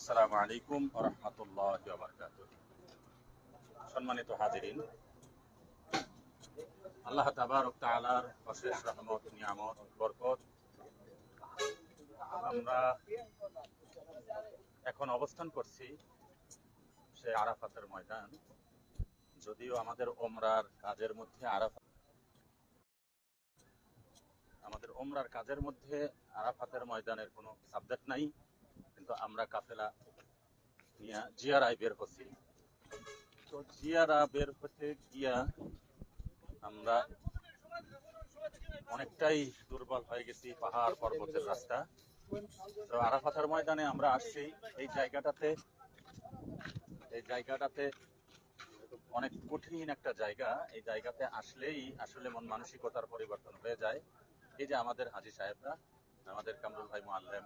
আসসালামু আলাইকুম ওয়া রাহমাতুল্লাহি ওয়া বারাকাতুহু। সম্মানিত হাজিরিন, আল্লাহ তাবারক তাআলার অশেষ রহমত, নিয়ামত, বরকত, আমরা এখন অবস্থান করছি সে আরাফাতের ময়দান। যদিও আমাদের ওমরার কাজের মধ্যে আরাফাতের ময়দানের কোনো সাবজেক্ট নাই, কিন্তু আমরা কাফেলা নিয়ে জিয়ারায় বের হচ্ছি। তো জিয়ারা বের হতে গিয়া আমরা অনেকটাই দুর্বল হয়ে গেছি, পাহাড় পর্বতের রাস্তা। তো আরাফাতের ময়দানে আমরা আসছি। এই জায়গাটাতে অনেক কঠিন একটা জায়গা। এই জায়গাতে আসলেই আসলে মন মানসিকতার পরিবর্তন হয়ে যায়। এই যে আমাদের হাজী সাহেবরা, আমাদের কামরুল ভাই মুআল্লিম,